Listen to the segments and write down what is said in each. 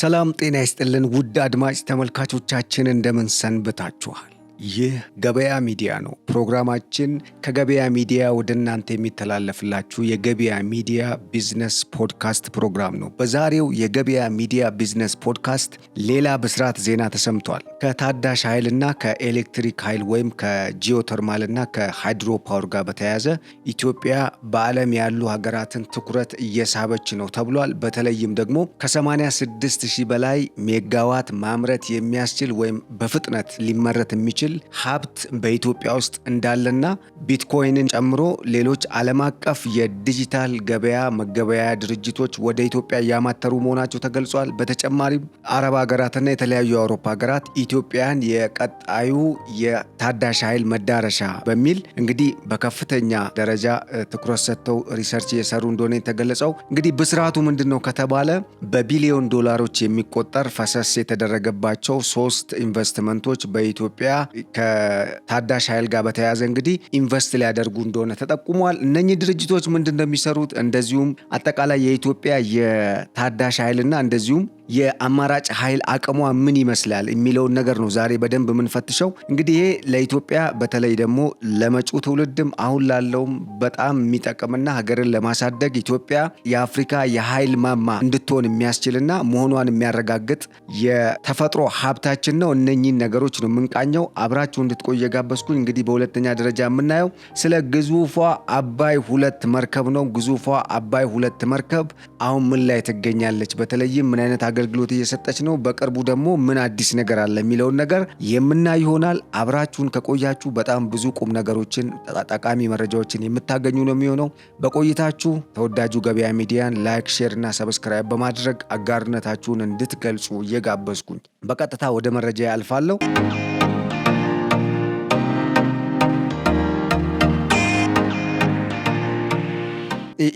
ሰላም ጤና ይስጥልን ውድ አድማጭ ተመልካቾቻችን እንደምን ሰንብታችኋል? ይህ ገበያ ሚዲያ ነው። ፕሮግራማችን ከገበያ ሚዲያ ወደ እናንተ የሚተላለፍላችሁ የገበያ ሚዲያ ቢዝነስ ፖድካስት ፕሮግራም ነው። በዛሬው የገበያ ሚዲያ ቢዝነስ ፖድካስት ሌላ ብስራት ዜና ተሰምቷል። ከታዳሽ ኃይልና ከኤሌክትሪክ ኃይል ወይም ከጂኦተርማልና ከሃይድሮ ፓወር ጋር በተያያዘ ኢትዮጵያ በዓለም ያሉ ሀገራትን ትኩረት እየሳበች ነው ተብሏል። በተለይም ደግሞ ከ86 ሺህ በላይ ሜጋዋት ማምረት የሚያስችል ወይም በፍጥነት ሊመረት የሚችል ሀብት በኢትዮጵያ ውስጥ እንዳለና ቢትኮይንን ጨምሮ ሌሎች ዓለም አቀፍ የዲጂታል ገበያ መገበያያ ድርጅቶች ወደ ኢትዮጵያ እያማተሩ መሆናቸው ተገልጿል። በተጨማሪም አረብ ሀገራትና የተለያዩ የአውሮፓ ሀገራት ኢትዮጵያን የቀጣዩ የታዳሽ ኃይል መዳረሻ በሚል እንግዲህ በከፍተኛ ደረጃ ትኩረት ሰጥተው ሪሰርች እየሰሩ እንደሆነ የተገለጸው። እንግዲህ ብስራቱ ምንድን ነው ከተባለ በቢሊዮን ዶላሮች የሚቆጠር ፈሰስ የተደረገባቸው 3 ኢንቨስትመንቶች በኢትዮጵያ ከታዳሽ ኃይል ጋር በተያያዘ እንግዲህ ኢንቨስት ሊያደርጉ እንደሆነ ተጠቁሟል። እነኚህ ድርጅቶች ምንድን ነው የሚሰሩት፣ እንደዚሁም አጠቃላይ የኢትዮጵያ የታዳሽ ኃይልና እንደዚሁም የአማራጭ ኃይል አቅሟ ምን ይመስላል የሚለውን ነገር ነው ዛሬ በደንብ የምንፈትሸው። እንግዲህ ይሄ ለኢትዮጵያ በተለይ ደግሞ ለመጪው ትውልድም አሁን ላለውም በጣም የሚጠቅምና ሀገርን ለማሳደግ ኢትዮጵያ የአፍሪካ የኃይል ማማ እንድትሆን የሚያስችልና መሆኗን የሚያረጋግጥ የተፈጥሮ ሀብታችን ነው። እነኚህን ነገሮች ነው የምንቃኘው። አብራችሁ እንድትቆዩ የጋበዝኩኝ። እንግዲህ በሁለተኛ ደረጃ የምናየው ስለ ግዙፏ አባይ 2 መርከብ ነው። ግዙፏ አባይ 2 መርከብ አሁን ምን ላይ ትገኛለች፣ በተለይም ምን አይነት አገልግሎት እየሰጠች ነው፣ በቅርቡ ደግሞ ምን አዲስ ነገር አለ የሚለውን ነገር የምናይ ይሆናል። አብራችሁን ከቆያችሁ በጣም ብዙ ቁም ነገሮችን፣ ጠቃሚ መረጃዎችን የምታገኙ ነው የሚሆነው። በቆይታችሁ ተወዳጁ ገበያ ሚዲያን ላይክ፣ ሼር እና ሰብስክራይብ በማድረግ አጋርነታችሁን እንድትገልጹ እየጋበዝኩኝ በቀጥታ ወደ መረጃ ያልፋለሁ።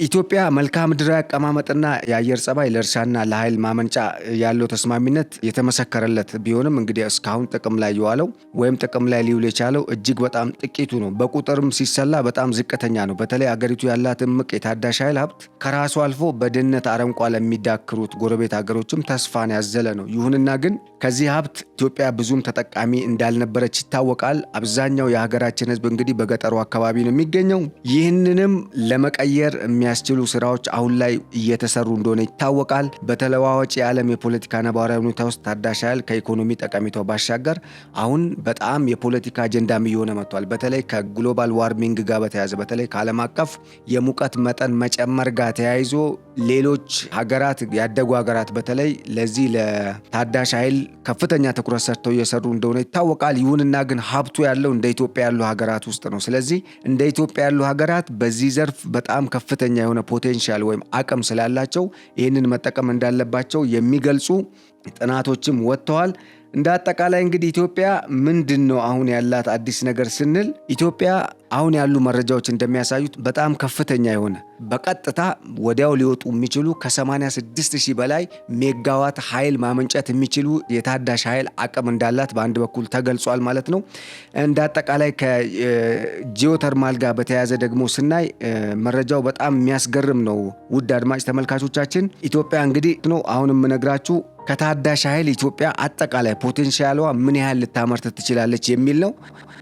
ኢትዮጵያ መልክዓ ምድራዊ አቀማመጥና የአየር ጸባይ ለእርሻና ለኃይል ማመንጫ ያለው ተስማሚነት የተመሰከረለት ቢሆንም እንግዲህ እስካሁን ጥቅም ላይ የዋለው ወይም ጥቅም ላይ ሊውል የቻለው እጅግ በጣም ጥቂቱ ነው። በቁጥርም ሲሰላ በጣም ዝቅተኛ ነው። በተለይ አገሪቱ ያላት እምቅ የታዳሽ ኃይል ሀብት ከራሱ አልፎ በድህነት አረንቋ ለሚዳክሩት ጎረቤት ሀገሮችም ተስፋን ያዘለ ነው። ይሁንና ግን ከዚህ ሀብት ኢትዮጵያ ብዙም ተጠቃሚ እንዳልነበረች ይታወቃል። አብዛኛው የሀገራችን ሕዝብ እንግዲህ በገጠሩ አካባቢ ነው የሚገኘው። ይህንንም ለመቀየር የሚያስችሉ ስራዎች አሁን ላይ እየተሰሩ እንደሆነ ይታወቃል። በተለዋዋጭ የዓለም የፖለቲካ ነባራዊ ሁኔታ ውስጥ ታዳሽ ኃይል ከኢኮኖሚ ጠቀሜታው ባሻገር አሁን በጣም የፖለቲካ አጀንዳም እየሆነ መጥቷል። በተለይ ከግሎባል ዋርሚንግ ጋር በተያያዘ በተለይ ከዓለም አቀፍ የሙቀት መጠን መጨመር ጋር ተያይዞ ሌሎች ሀገራት፣ ያደጉ ሀገራት በተለይ ለዚህ ለታዳሽ ኃይል ከፍተኛ ትኩረት ሰጥተው እየሰሩ እንደሆነ ይታወቃል። ይሁንና ግን ሀብቱ ያለው እንደ ኢትዮጵያ ያሉ ሀገራት ውስጥ ነው። ስለዚህ እንደ ኢትዮጵያ ያሉ ሀገራት በዚህ ዘርፍ በጣም ከፍተኛ የሆነ ፖቴንሻል ወይም አቅም ስላላቸው ይህንን መጠቀም እንዳለባቸው የሚገልጹ ጥናቶችም ወጥተዋል። እንደ አጠቃላይ እንግዲህ ኢትዮጵያ ምንድን ነው አሁን ያላት አዲስ ነገር ስንል ኢትዮጵያ አሁን ያሉ መረጃዎች እንደሚያሳዩት በጣም ከፍተኛ የሆነ በቀጥታ ወዲያው ሊወጡ የሚችሉ ከ86 ሺህ በላይ ሜጋዋት ኃይል ማመንጨት የሚችሉ የታዳሽ ኃይል አቅም እንዳላት በአንድ በኩል ተገልጿል ማለት ነው። እንደ አጠቃላይ ከጂኦተርማል ጋር በተያያዘ ደግሞ ስናይ መረጃው በጣም የሚያስገርም ነው። ውድ አድማጭ ተመልካቾቻችን ኢትዮጵያ እንግዲህ ነው አሁን የምነግራችሁ ከታዳሽ ኃይል ኢትዮጵያ አጠቃላይ ፖቴንሻሏ ምን ያህል ልታመርት ትችላለች የሚል ነው።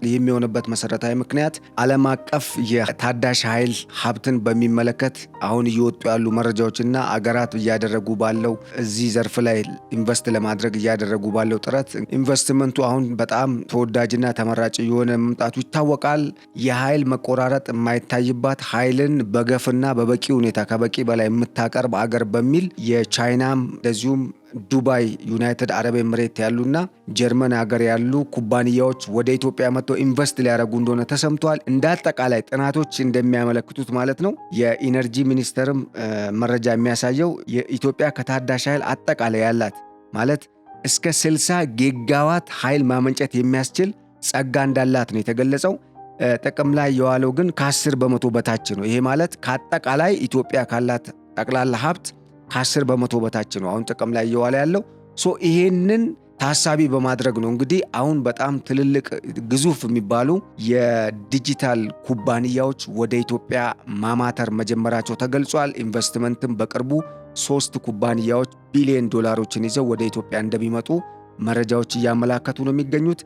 ይህም የሆነበት መሰረታዊ ምክንያት ዓለም አቀፍ የታዳሽ ኃይል ሀብትን በሚመለከት አሁን እየወጡ ያሉ መረጃዎችና አገራት እያደረጉ ባለው እዚህ ዘርፍ ላይ ኢንቨስት ለማድረግ እያደረጉ ባለው ጥረት ኢንቨስትመንቱ አሁን በጣም ተወዳጅና ተመራጭ የሆነ መምጣቱ ይታወቃል። የኃይል መቆራረጥ የማይታይባት ኃይልን በገፍና በበቂ ሁኔታ ከበቂ በላይ የምታቀርብ አገር በሚል የቻይናም እንደዚሁም ዱባይ፣ ዩናይትድ አረብ ኤምሬት ያሉና ጀርመን ሀገር ያሉ ኩባንያዎች ወደ ኢትዮጵያ መጥተው ኢንቨስት ሊያደርጉ እንደሆነ ተሰምቷል። እንደ አጠቃላይ ጥናቶች እንደሚያመለክቱት ማለት ነው። የኢነርጂ ሚኒስቴርም መረጃ የሚያሳየው የኢትዮጵያ ከታዳሽ ኃይል አጠቃላይ ያላት ማለት እስከ 60 ጊጋዋት ኃይል ማመንጨት የሚያስችል ጸጋ እንዳላት ነው የተገለጸው። ጥቅም ላይ የዋለው ግን ከ10 በመቶ በታች ነው። ይሄ ማለት ከአጠቃላይ ኢትዮጵያ ካላት ጠቅላላ ሀብት ከ10 በመቶ በታች ነው አሁን ጥቅም ላይ እየዋለ ያለው። ይሄንን ታሳቢ በማድረግ ነው እንግዲህ አሁን በጣም ትልልቅ ግዙፍ የሚባሉ የዲጂታል ኩባንያዎች ወደ ኢትዮጵያ ማማተር መጀመራቸው ተገልጿል። ኢንቨስትመንትም በቅርቡ 3 ኩባንያዎች ቢሊዮን ዶላሮችን ይዘው ወደ ኢትዮጵያ እንደሚመጡ መረጃዎች እያመላከቱ ነው የሚገኙት።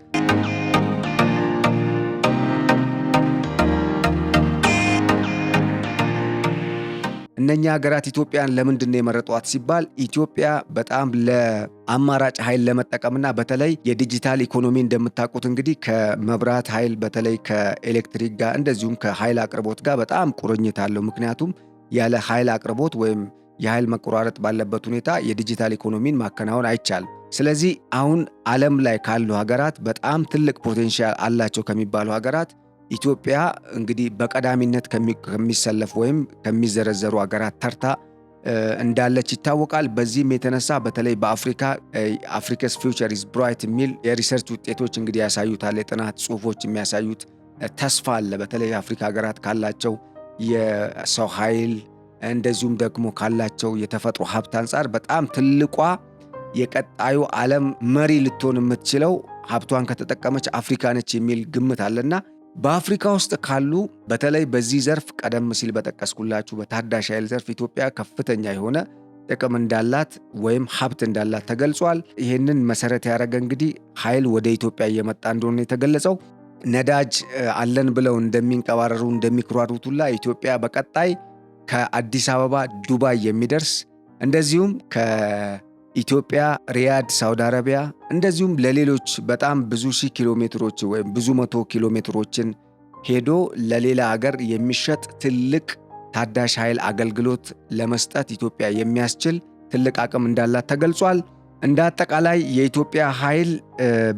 እነኛ ሀገራት ኢትዮጵያን ለምንድን ነው የመረጧት ሲባል ኢትዮጵያ በጣም ለአማራጭ ኃይል ለመጠቀምና በተለይ የዲጂታል ኢኮኖሚ እንደምታውቁት እንግዲህ ከመብራት ኃይል በተለይ ከኤሌክትሪክ ጋር እንደዚሁም ከኃይል አቅርቦት ጋር በጣም ቁርኝት አለው። ምክንያቱም ያለ ኃይል አቅርቦት ወይም የኃይል መቆራረጥ ባለበት ሁኔታ የዲጂታል ኢኮኖሚን ማከናወን አይቻልም። ስለዚህ አሁን ዓለም ላይ ካሉ ሀገራት በጣም ትልቅ ፖቴንሻል አላቸው ከሚባሉ ሀገራት ኢትዮጵያ እንግዲህ በቀዳሚነት ከሚሰለፍ ወይም ከሚዘረዘሩ ሀገራት ተርታ እንዳለች ይታወቃል። በዚህም የተነሳ በተለይ በአፍሪካ አፍሪካስ ፊውቸር ኢዝ ብራይት የሚል የሪሰርች ውጤቶች እንግዲህ ያሳዩታል። የጥናት ጽሁፎች የሚያሳዩት ተስፋ አለ። በተለይ የአፍሪካ ሀገራት ካላቸው የሰው ኃይል እንደዚሁም ደግሞ ካላቸው የተፈጥሮ ሀብት አንጻር በጣም ትልቋ የቀጣዩ ዓለም መሪ ልትሆን የምትችለው ሀብቷን ከተጠቀመች አፍሪካ ነች የሚል ግምት አለና በአፍሪካ ውስጥ ካሉ በተለይ በዚህ ዘርፍ ቀደም ሲል በጠቀስኩላችሁ በታዳሽ ኃይል ዘርፍ ኢትዮጵያ ከፍተኛ የሆነ ጥቅም እንዳላት ወይም ሀብት እንዳላት ተገልጿል። ይህንን መሰረት ያደረገ እንግዲህ ኃይል ወደ ኢትዮጵያ እየመጣ እንደሆነ የተገለጸው ነዳጅ አለን ብለው እንደሚንቀባረሩ እንደሚኩራሩት ሁላ ኢትዮጵያ በቀጣይ ከአዲስ አበባ ዱባይ የሚደርስ እንደዚሁም ከኢትዮጵያ ሪያድ ሳውዲ አረቢያ እንደዚሁም ለሌሎች በጣም ብዙ ሺህ ኪሎ ሜትሮች ወይም ብዙ መቶ ኪሎ ሜትሮችን ሄዶ ለሌላ ሀገር የሚሸጥ ትልቅ ታዳሽ ኃይል አገልግሎት ለመስጠት ኢትዮጵያ የሚያስችል ትልቅ አቅም እንዳላት ተገልጿል። እንደ አጠቃላይ የኢትዮጵያ ኃይል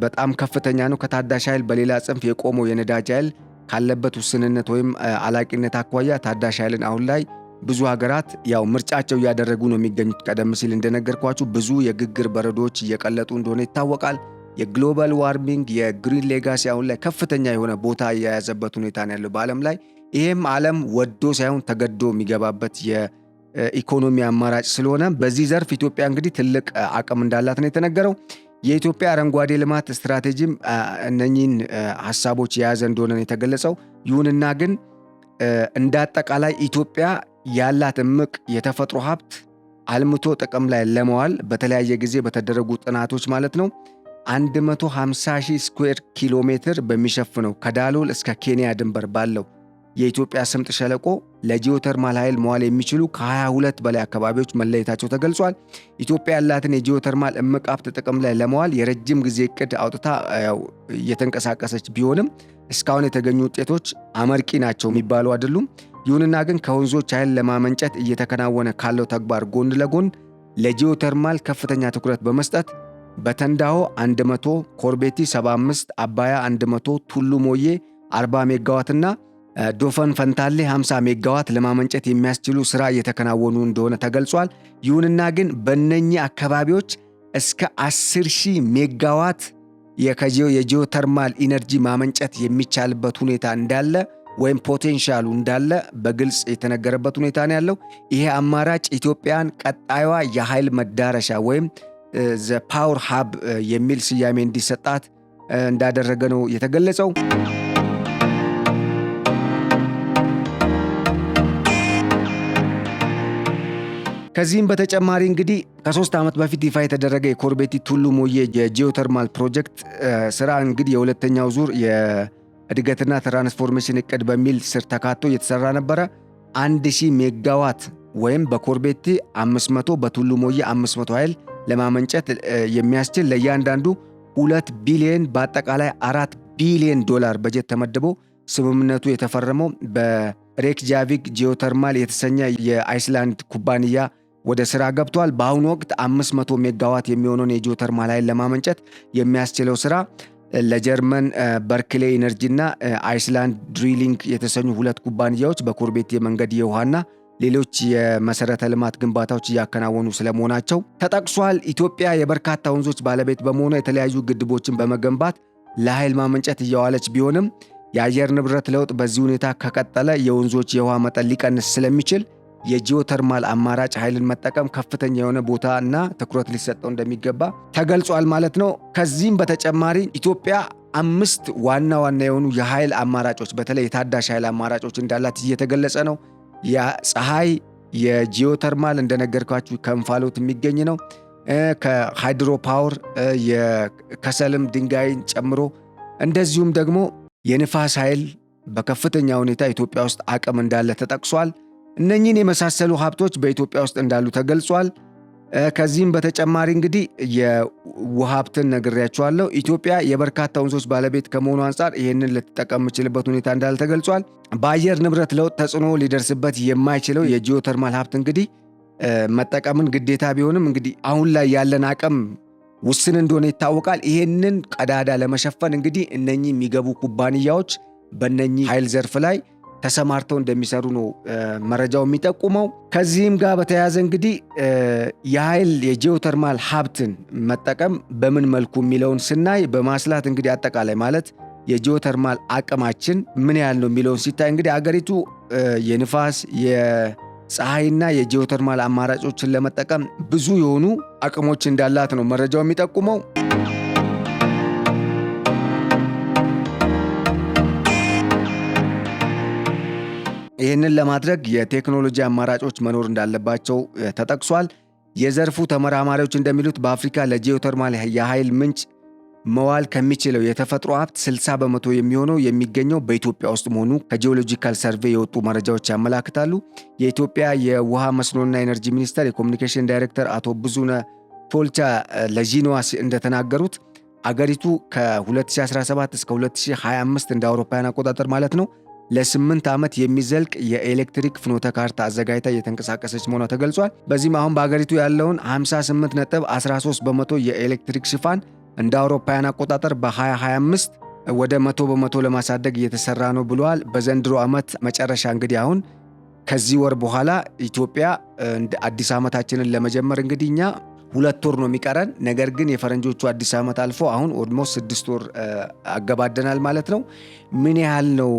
በጣም ከፍተኛ ነው። ከታዳሽ ኃይል በሌላ ጽንፍ የቆመው የነዳጅ ኃይል ካለበት ውስንነት ወይም አላቂነት አኳያ ታዳሽ ኃይልን አሁን ላይ ብዙ ሀገራት ያው ምርጫቸው እያደረጉ ነው የሚገኙት። ቀደም ሲል እንደነገርኳችሁ ብዙ የግግር በረዶች እየቀለጡ እንደሆነ ይታወቃል። የግሎባል ዋርሚንግ የግሪን ሌጋሲ አሁን ላይ ከፍተኛ የሆነ ቦታ የያዘበት ሁኔታ ነው ያለው በዓለም ላይ። ይሄም ዓለም ወዶ ሳይሆን ተገዶ የሚገባበት የኢኮኖሚ አማራጭ ስለሆነ በዚህ ዘርፍ ኢትዮጵያ እንግዲህ ትልቅ አቅም እንዳላት ነው የተነገረው። የኢትዮጵያ አረንጓዴ ልማት ስትራቴጂም እነኚህን ሀሳቦች የያዘ እንደሆነ ነው የተገለጸው። ይሁንና ግን እንደ አጠቃላይ ኢትዮጵያ ያላት እምቅ የተፈጥሮ ሀብት አልምቶ ጥቅም ላይ ለመዋል በተለያየ ጊዜ በተደረጉ ጥናቶች ማለት ነው 150,000 ስኩዌር ኪሎ ሜትር በሚሸፍነው ከዳሎል እስከ ኬንያ ድንበር ባለው የኢትዮጵያ ስምጥ ሸለቆ ለጂኦተርማል ኃይል መዋል የሚችሉ ከ22 በላይ አካባቢዎች መለየታቸው ተገልጿል። ኢትዮጵያ ያላትን የጂኦተርማል እምቅ ሀብት ጥቅም ላይ ለመዋል የረጅም ጊዜ እቅድ አውጥታ እየተንቀሳቀሰች ቢሆንም እስካሁን የተገኙ ውጤቶች አመርቂ ናቸው የሚባሉ አይደሉም። ይሁንና ግን ከወንዞች ኃይል ለማመንጨት እየተከናወነ ካለው ተግባር ጎን ለጎን ለጂኦተርማል ከፍተኛ ትኩረት በመስጠት በተንዳሆ 100፣ ኮርቤቲ 75፣ አባያ 100፣ ቱሉ ሞዬ 40 ሜጋዋት እና ዶፈን ፈንታሌ 50 ሜጋዋት ለማመንጨት የሚያስችሉ ስራ እየተከናወኑ እንደሆነ ተገልጿል። ይሁንና ግን በእነኚህ አካባቢዎች እስከ 10,000 ሜጋዋት የጂኦተርማል ኢነርጂ ማመንጨት የሚቻልበት ሁኔታ እንዳለ ወይም ፖቴንሻሉ እንዳለ በግልጽ የተነገረበት ሁኔታ ነው ያለው። ይሄ አማራጭ ኢትዮጵያን ቀጣዩዋ የኃይል መዳረሻ ወይም ዘ ፓወር ሃብ የሚል ስያሜ እንዲሰጣት እንዳደረገ ነው የተገለጸው። ከዚህም በተጨማሪ እንግዲህ ከ3 ዓመት በፊት ይፋ የተደረገ የኮርቤቲ ቱሉ ሞዬ የጂኦተርማል ፕሮጀክት ስራ እንግዲህ የሁለተኛው ዙር የእድገትና ትራንስፎርሜሽን እቅድ በሚል ስር ተካቶ እየተሰራ ነበረ። 1000 ሜጋዋት ወይም በኮርቤቲ 500 በቱሉ ሞዬ 500 ኃይል ለማመንጨት የሚያስችል ለእያንዳንዱ 2 ቢሊዮን በአጠቃላይ 4 ቢሊዮን ዶላር በጀት ተመድቦ ስምምነቱ የተፈረመው በሬክጃቪክ ጂኦተርማል የተሰኘ የአይስላንድ ኩባንያ ወደ ስራ ገብቷል። በአሁኑ ወቅት 500 ሜጋዋት የሚሆነውን የጂኦተርማል ኃይል ለማመንጨት የሚያስችለው ስራ ለጀርመን በርክሌ ኢነርጂ እና አይስላንድ ድሪሊንግ የተሰኙ 2 ኩባንያዎች በኮርቤቲ የመንገድ የውሃና ሌሎች የመሰረተ ልማት ግንባታዎች እያከናወኑ ስለመሆናቸው ተጠቅሷል። ኢትዮጵያ የበርካታ ወንዞች ባለቤት በመሆኗ የተለያዩ ግድቦችን በመገንባት ለኃይል ማመንጨት እየዋለች ቢሆንም የአየር ንብረት ለውጥ በዚህ ሁኔታ ከቀጠለ የወንዞች የውሃ መጠን ሊቀንስ ስለሚችል የጂኦተርማል አማራጭ ኃይልን መጠቀም ከፍተኛ የሆነ ቦታ እና ትኩረት ሊሰጠው እንደሚገባ ተገልጿል ማለት ነው። ከዚህም በተጨማሪ ኢትዮጵያ 5 ዋና የሆኑ የኃይል አማራጮች በተለይ የታዳሽ ኃይል አማራጮች እንዳላት እየተገለጸ ነው። የፀሐይ፣ የጂኦተርማል እንደነገርኳችሁ ከእንፋሎት የሚገኝ ነው። ከሃይድሮ ፓወር የከሰልም ድንጋይን ጨምሮ እንደዚሁም ደግሞ የንፋስ ኃይል በከፍተኛ ሁኔታ ኢትዮጵያ ውስጥ አቅም እንዳለ ተጠቅሷል። እነኚህን የመሳሰሉ ሀብቶች በኢትዮጵያ ውስጥ እንዳሉ ተገልጿል። ከዚህም በተጨማሪ እንግዲህ የውሃ ሀብትን ነግሬያችኋለሁ። ኢትዮጵያ የበርካታ ወንዞች ባለቤት ከመሆኑ አንጻር ይህንን ልትጠቀም የምችልበት ሁኔታ እንዳለ ተገልጿል። በአየር ንብረት ለውጥ ተጽዕኖ ሊደርስበት የማይችለው የጂኦተርማል ሀብት እንግዲህ መጠቀምን ግዴታ ቢሆንም እንግዲህ አሁን ላይ ያለን አቅም ውስን እንደሆነ ይታወቃል። ይህንን ቀዳዳ ለመሸፈን እንግዲህ እነኚህ የሚገቡ ኩባንያዎች በእነኚህ ኃይል ዘርፍ ላይ ተሰማርተው እንደሚሰሩ ነው መረጃው የሚጠቁመው። ከዚህም ጋር በተያያዘ እንግዲህ የጂኦተርማል ሀብትን መጠቀም በምን መልኩ የሚለውን ስናይ በማስላት እንግዲህ አጠቃላይ ማለት የጂኦተርማል አቅማችን ምን ያህል ነው የሚለውን ሲታይ እንግዲህ አገሪቱ የንፋስ የፀሐይና የጂኦተርማል አማራጮችን ለመጠቀም ብዙ የሆኑ አቅሞች እንዳላት ነው መረጃው የሚጠቁመው። ይህንን ለማድረግ የቴክኖሎጂ አማራጮች መኖር እንዳለባቸው ተጠቅሷል። የዘርፉ ተመራማሪዎች እንደሚሉት በአፍሪካ ለጂኦተርማል የኃይል ምንጭ መዋል ከሚችለው የተፈጥሮ ሀብት 60 በመቶ የሚሆነው የሚገኘው በኢትዮጵያ ውስጥ መሆኑ ከጂኦሎጂካል ሰርቬይ የወጡ መረጃዎች ያመላክታሉ። የኢትዮጵያ የውሃ መስኖና ኤነርጂ ሚኒስቴር የኮሚኒኬሽን ዳይሬክተር አቶ ብዙነህ ቶልቻ ለዢንዋ እንደተናገሩት አገሪቱ ከ2017 እስከ 2025 እንደ አውሮፓውያን አቆጣጠር ማለት ነው ለ8 ዓመት የሚዘልቅ የኤሌክትሪክ ፍኖተ ካርታ አዘጋጅታ እየተንቀሳቀሰች መሆኗ ተገልጿል። በዚህም አሁን በአገሪቱ ያለውን 58.13 በመቶ የኤሌክትሪክ ሽፋን እንደ አውሮፓውያን አቆጣጠር በ2025 ወደ 100 በመቶ ለማሳደግ እየተሰራ ነው ብለዋል። በዘንድሮ ዓመት መጨረሻ እንግዲህ አሁን ከዚህ ወር በኋላ ኢትዮጵያ አዲስ ዓመታችንን ለመጀመር እንግዲህ እኛ 2 ወር ነው የሚቀረን። ነገር ግን የፈረንጆቹ አዲስ ዓመት አልፎ አሁን ኦልሞስት 6 ወር አገባደናል ማለት ነው። ምን ያህል ነው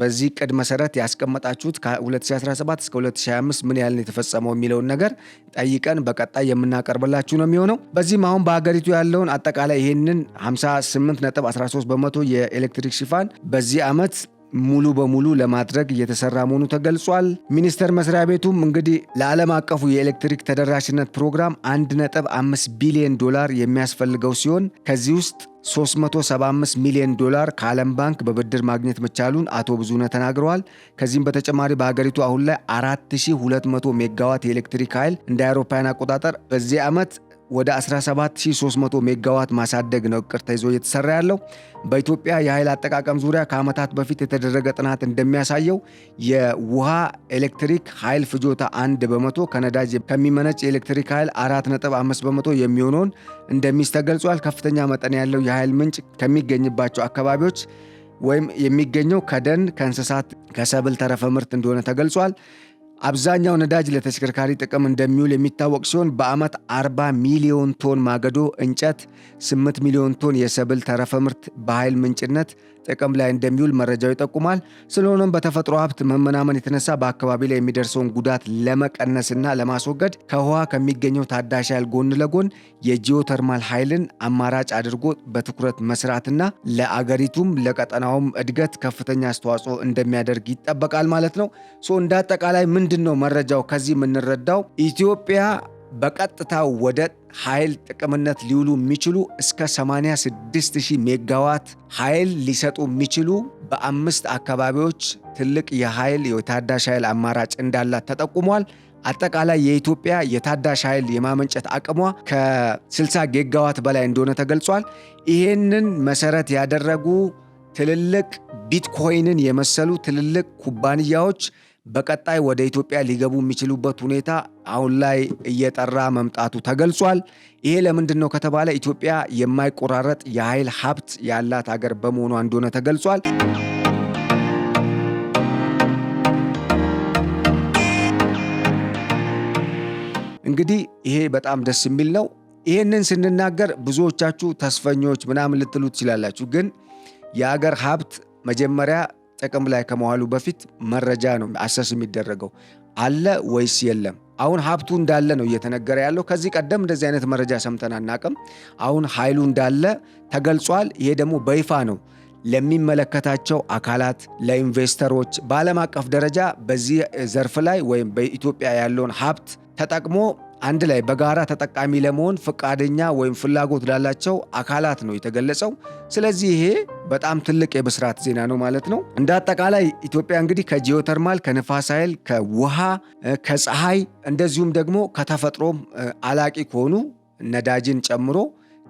በዚህ ቅድ መሰረት ያስቀመጣችሁት ከ2017 እስከ 2025 ምን ያህል ነው የተፈጸመው የሚለውን ነገር ጠይቀን በቀጣይ የምናቀርብላችሁ ነው የሚሆነው። በዚህም አሁን በሀገሪቱ ያለውን አጠቃላይ ይህንን 58.13 በመቶ የኤሌክትሪክ ሽፋን በዚህ ዓመት ሙሉ በሙሉ ለማድረግ እየተሰራ መሆኑ ተገልጿል። ሚኒስቴር መስሪያ ቤቱም እንግዲህ ለዓለም አቀፉ የኤሌክትሪክ ተደራሽነት ፕሮግራም 1.5 ቢሊዮን ዶላር የሚያስፈልገው ሲሆን ከዚህ ውስጥ 375 ሚሊዮን ዶላር ከዓለም ባንክ በብድር ማግኘት መቻሉን አቶ ብዙነህ ተናግረዋል። ከዚህም በተጨማሪ በሀገሪቱ አሁን ላይ 4200 ሜጋዋት የኤሌክትሪክ ኃይል እንደ አውሮፓውያን አቆጣጠር በዚህ ዓመት ወደ 17300 ሜጋዋት ማሳደግ ነው እቅድ ተይዞ እየተሰራ ያለው። በኢትዮጵያ የኃይል አጠቃቀም ዙሪያ ከዓመታት በፊት የተደረገ ጥናት እንደሚያሳየው የውሃ ኤሌክትሪክ ኃይል ፍጆታ 1 በመቶ ከነዳጅ ከሚመነጭ የኤሌክትሪክ ኃይል 4.5 በመቶ የሚሆነውን እንደሚይዝ ተገልጿል። ከፍተኛ መጠን ያለው የኃይል ምንጭ ከሚገኝባቸው አካባቢዎች ወይም የሚገኘው ከደን፣ ከእንስሳት፣ ከሰብል ተረፈ ምርት እንደሆነ ተገልጿል። አብዛኛው ነዳጅ ለተሽከርካሪ ጥቅም እንደሚውል የሚታወቅ ሲሆን በዓመት 40 ሚሊዮን ቶን ማገዶ እንጨት፣ 8 ሚሊዮን ቶን የሰብል ተረፈ ምርት በኃይል ምንጭነት ጥቅም ላይ እንደሚውል መረጃው ይጠቁማል። ስለሆነም በተፈጥሮ ሀብት መመናመን የተነሳ በአካባቢ ላይ የሚደርሰውን ጉዳት ለመቀነስና ለማስወገድ ከውሃ ከሚገኘው ታዳሽ ኃይል ጎን ለጎን የጂኦተርማል ኃይልን አማራጭ አድርጎ በትኩረት መስራትና ለአገሪቱም ለቀጠናውም እድገት ከፍተኛ አስተዋጽኦ እንደሚያደርግ ይጠበቃል ማለት ነው። እንደ አጠቃላይ ምንድን ነው መረጃው ከዚህ የምንረዳው? ኢትዮጵያ በቀጥታ ወደ ኃይል ጥቅምነት ሊውሉ የሚችሉ እስከ 86000 ሜጋዋት ኃይል ሊሰጡ የሚችሉ በ5 አካባቢዎች ትልቅ የኃይል የታዳሽ ኃይል አማራጭ እንዳላት ተጠቁሟል። አጠቃላይ የኢትዮጵያ የታዳሽ ኃይል የማመንጨት አቅሟ ከ60 ጊጋዋት በላይ እንደሆነ ተገልጿል። ይህንን መሰረት ያደረጉ ትልልቅ ቢትኮይንን የመሰሉ ትልልቅ ኩባንያዎች በቀጣይ ወደ ኢትዮጵያ ሊገቡ የሚችሉበት ሁኔታ አሁን ላይ እየጠራ መምጣቱ ተገልጿል። ይሄ ለምንድን ነው ከተባለ ኢትዮጵያ የማይቆራረጥ የኃይል ሀብት ያላት ሀገር በመሆኗ እንደሆነ ተገልጿል። እንግዲህ ይሄ በጣም ደስ የሚል ነው። ይሄንን ስንናገር ብዙዎቻችሁ ተስፈኞች ምናምን ልትሉ ትችላላችሁ። ግን የሀገር ሀብት መጀመሪያ ጥቅም ላይ ከመዋሉ በፊት መረጃ ነው አሰስ የሚደረገው አለ ወይስ የለም። አሁን ሀብቱ እንዳለ ነው እየተነገረ ያለው። ከዚህ ቀደም እንደዚህ አይነት መረጃ ሰምተን አናቅም። አሁን ኃይሉ እንዳለ ተገልጿል። ይሄ ደግሞ በይፋ ነው ለሚመለከታቸው አካላት፣ ለኢንቨስተሮች በዓለም አቀፍ ደረጃ በዚህ ዘርፍ ላይ ወይም በኢትዮጵያ ያለውን ሀብት ተጠቅሞ አንድ ላይ በጋራ ተጠቃሚ ለመሆን ፈቃደኛ ወይም ፍላጎት ላላቸው አካላት ነው የተገለጸው። ስለዚህ ይሄ በጣም ትልቅ የብስራት ዜና ነው ማለት ነው። እንደ አጠቃላይ ኢትዮጵያ እንግዲህ ከጂኦተርማል፣ ከንፋስ ኃይል፣ ከውሃ፣ ከፀሐይ እንደዚሁም ደግሞ ከተፈጥሮም አላቂ ከሆኑ ነዳጅን ጨምሮ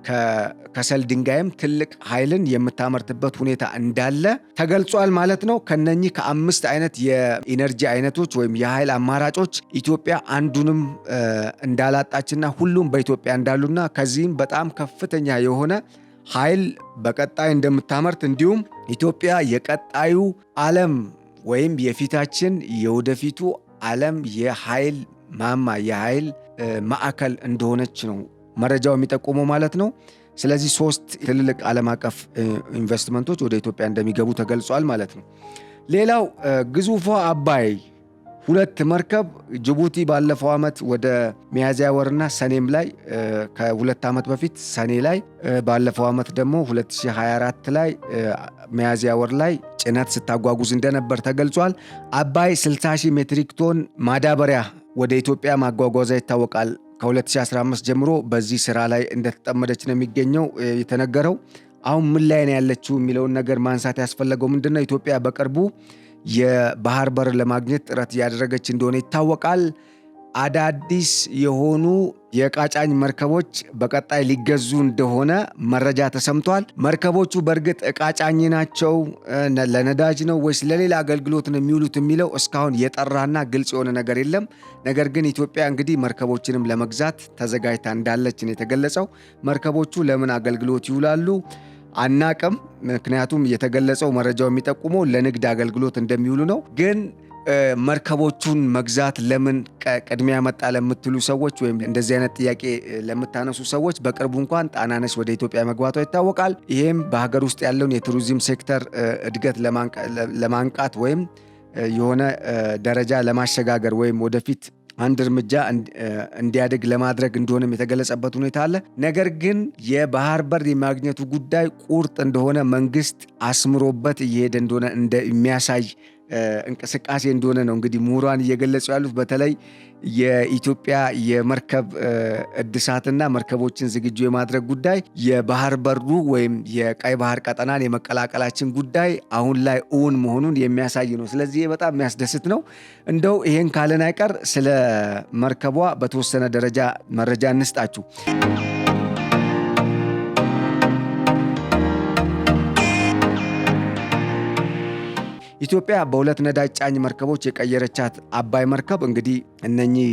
ከከሰል ድንጋይም ትልቅ ኃይልን የምታመርትበት ሁኔታ እንዳለ ተገልጿል ማለት ነው። ከነኚህ ከ5 አይነት የኢነርጂ አይነቶች ወይም የኃይል አማራጮች ኢትዮጵያ አንዱንም እንዳላጣችና ሁሉም በኢትዮጵያ እንዳሉና ከዚህም በጣም ከፍተኛ የሆነ ኃይል በቀጣይ እንደምታመርት እንዲሁም ኢትዮጵያ የቀጣዩ ዓለም ወይም የፊታችን የወደፊቱ ዓለም የኃይል ማማ የኃይል ማዕከል እንደሆነች ነው መረጃው የሚጠቁመው ማለት ነው። ስለዚህ 3 ትልልቅ ዓለም አቀፍ ኢንቨስትመንቶች ወደ ኢትዮጵያ እንደሚገቡ ተገልጿል ማለት ነው። ሌላው ግዙፏ አባይ 2 መርከብ ጅቡቲ ባለፈው ዓመት ወደ ሚያዝያ ወርና ሰኔም ላይ ከ2 ዓመት በፊት ሰኔ ላይ ባለፈው ዓመት ደግሞ 2024 ላይ ሚያዝያ ወር ላይ ጭነት ስታጓጉዝ እንደነበር ተገልጿል። አባይ 60,000 ሜትሪክ ቶን ማዳበሪያ ወደ ኢትዮጵያ ማጓጓዟ ይታወቃል። ከ2015 ጀምሮ በዚህ ስራ ላይ እንደተጠመደች ነው የሚገኘው የተነገረው። አሁን ምን ላይ ነው ያለችው የሚለውን ነገር ማንሳት ያስፈለገው ምንድነው? ኢትዮጵያ በቅርቡ የባህር በር ለማግኘት ጥረት እያደረገች እንደሆነ ይታወቃል። አዳዲስ የሆኑ የቃጫኝ መርከቦች በቀጣይ ሊገዙ እንደሆነ መረጃ ተሰምቷል። መርከቦቹ በእርግጥ ቃጫኝ ናቸው፣ ለነዳጅ ነው ወይስ ለሌላ አገልግሎት ነው የሚውሉት የሚለው እስካሁን የጠራና ግልጽ የሆነ ነገር የለም። ነገር ግን ኢትዮጵያ እንግዲህ መርከቦችንም ለመግዛት ተዘጋጅታ እንዳለች ነው የተገለጸው። መርከቦቹ ለምን አገልግሎት ይውላሉ አናቅም። ምክንያቱም የተገለጸው መረጃው የሚጠቁመው ለንግድ አገልግሎት እንደሚውሉ ነው። ግን መርከቦቹን መግዛት ለምን ቅድሚያ መጣ ለምትሉ ሰዎች ወይም እንደዚህ አይነት ጥያቄ ለምታነሱ ሰዎች በቅርቡ እንኳን ጣናነሽ ወደ ኢትዮጵያ መግባቷ ይታወቃል። ይሄም በሀገር ውስጥ ያለውን የቱሪዝም ሴክተር እድገት ለማንቃት ወይም የሆነ ደረጃ ለማሸጋገር ወይም ወደፊት አንድ እርምጃ እንዲያድግ ለማድረግ እንደሆነም የተገለጸበት ሁኔታ አለ። ነገር ግን የባህር በር የማግኘቱ ጉዳይ ቁርጥ እንደሆነ መንግስት አስምሮበት እየሄደ እንደሆነ እንደሚያሳይ እንቅስቃሴ እንደሆነ ነው እንግዲህ ምሁራን እየገለጹ ያሉት። በተለይ የኢትዮጵያ የመርከብ እድሳትና መርከቦችን ዝግጁ የማድረግ ጉዳይ የባህር በሩ ወይም የቀይ ባህር ቀጠናን የመቀላቀላችን ጉዳይ አሁን ላይ እውን መሆኑን የሚያሳይ ነው። ስለዚህ በጣም የሚያስደስት ነው። እንደው ይሄን ካለን አይቀር ስለ መርከቧ በተወሰነ ደረጃ መረጃ እንስጣችሁ። ኢትዮጵያ በ2 ነዳጅ ጫኝ መርከቦች የቀየረቻት አባይ መርከብ እንግዲህ እነኚህ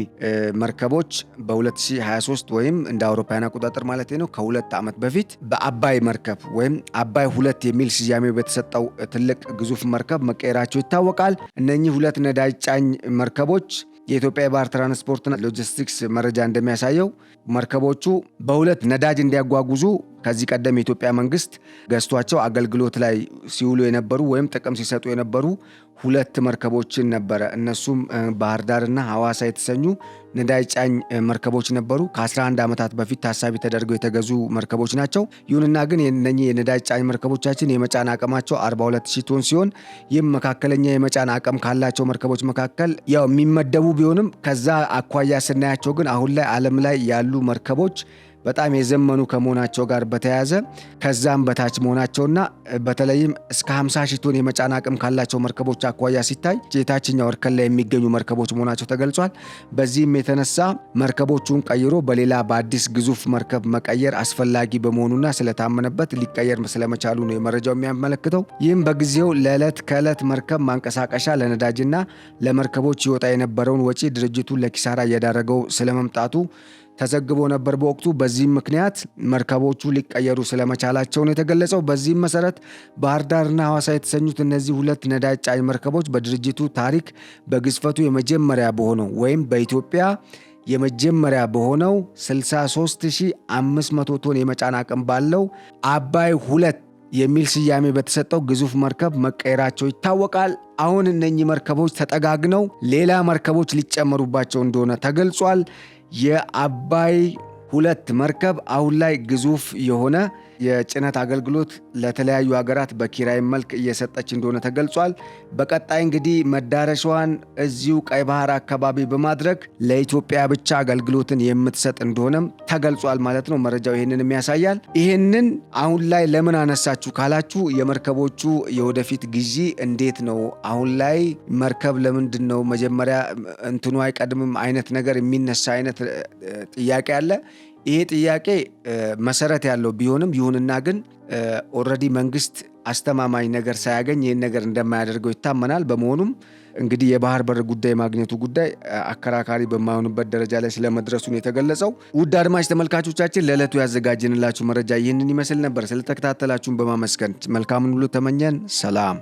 መርከቦች በ2023 ወይም እንደ አውሮፓውያን አቆጣጠር ማለት ነው ከ2 ዓመት በፊት በአባይ መርከብ ወይም አባይ 2 የሚል ስያሜ በተሰጠው ትልቅ ግዙፍ መርከብ መቀየራቸው ይታወቃል። እነኚህ 2 ነዳጅ ጫኝ መርከቦች የኢትዮጵያ የባህር ትራንስፖርትና ሎጂስቲክስ መረጃ እንደሚያሳየው መርከቦቹ በ2 ነዳጅ እንዲያጓጉዙ ከዚህ ቀደም የኢትዮጵያ መንግስት ገዝቷቸው አገልግሎት ላይ ሲውሉ የነበሩ ወይም ጥቅም ሲሰጡ የነበሩ 2 መርከቦችን ነበረ። እነሱም ባህር ዳርና ሐዋሳ የተሰኙ ነዳጅ ጫኝ መርከቦች ነበሩ። ከ11 ዓመታት በፊት ታሳቢ ተደርገው የተገዙ መርከቦች ናቸው። ይሁንና ግን የነኚህ የነዳጅ ጫኝ መርከቦቻችን የመጫን አቅማቸው 42,000 ቶን ሲሆን ይህም መካከለኛ የመጫን አቅም ካላቸው መርከቦች መካከል ያው የሚመደቡ ቢሆንም ከዛ አኳያ ስናያቸው ግን አሁን ላይ ዓለም ላይ ያሉ መርከቦች በጣም የዘመኑ ከመሆናቸው ጋር በተያያዘ ከዛም በታች መሆናቸውና በተለይም እስከ 50,000 ቶን የመጫን አቅም ካላቸው መርከቦች አኳያ ሲታይ የታችኛው እርከን ላይ የሚገኙ መርከቦች መሆናቸው ተገልጿል። በዚህም የተነሳ መርከቦቹን ቀይሮ በሌላ በአዲስ ግዙፍ መርከብ መቀየር አስፈላጊ በመሆኑና ስለታመነበት ሊቀየር ስለመቻሉ ነው የመረጃው የሚያመለክተው። ይህም በጊዜው ለዕለት ከዕለት መርከብ ማንቀሳቀሻ ለነዳጅና ለመርከቦች ይወጣ የነበረውን ወጪ ድርጅቱ ለኪሳራ እያዳረገው ስለመምጣቱ ተዘግቦ ነበር በወቅቱ። በዚህም ምክንያት መርከቦቹ ሊቀየሩ ስለመቻላቸው ነው የተገለጸው። በዚህም መሰረት ባህር ዳርና ሐዋሳ የተሰኙት እነዚህ 2 ነዳጅ ጫኝ መርከቦች በድርጅቱ ታሪክ በግዝፈቱ የመጀመሪያ በሆነው ወይም በኢትዮጵያ የመጀመሪያ በሆነው 63,500 ቶን የመጫን አቅም ባለው አባይ 2 የሚል ስያሜ በተሰጠው ግዙፍ መርከብ መቀየራቸው ይታወቃል። አሁን እነኚህ መርከቦች ተጠጋግነው ሌላ መርከቦች ሊጨመሩባቸው እንደሆነ ተገልጿል። የአባይ 2 መርከብ አሁን ላይ ግዙፍ የሆነ የጭነት አገልግሎት ለተለያዩ ሀገራት በኪራይ መልክ እየሰጠች እንደሆነ ተገልጿል። በቀጣይ እንግዲህ መዳረሻዋን እዚሁ ቀይ ባህር አካባቢ በማድረግ ለኢትዮጵያ ብቻ አገልግሎትን የምትሰጥ እንደሆነም ተገልጿል ማለት ነው። መረጃው ይህንን ያሳያል። ይህንን አሁን ላይ ለምን አነሳችሁ ካላችሁ የመርከቦቹ የወደፊት ግዢ እንዴት ነው? አሁን ላይ መርከብ ለምንድን ነው መጀመሪያ እንትኑ አይቀድምም አይነት ነገር የሚነሳ አይነት ጥያቄ አለ። ይሄ ጥያቄ መሰረት ያለው ቢሆንም ይሁንና ግን ኦልሬዲ መንግስት አስተማማኝ ነገር ሳያገኝ ይህን ነገር እንደማያደርገው ይታመናል። በመሆኑም እንግዲህ የባህር በር ጉዳይ ማግኘቱ ጉዳይ አከራካሪ በማይሆንበት ደረጃ ላይ ስለመድረሱን የተገለጸው። ውድ አድማጭ ተመልካቾቻችን ለዕለቱ ያዘጋጅንላችሁ መረጃ ይህንን ይመስል ነበር። ስለተከታተላችሁን በማመስገን መልካምን ሁሉ ተመኘን። ሰላም።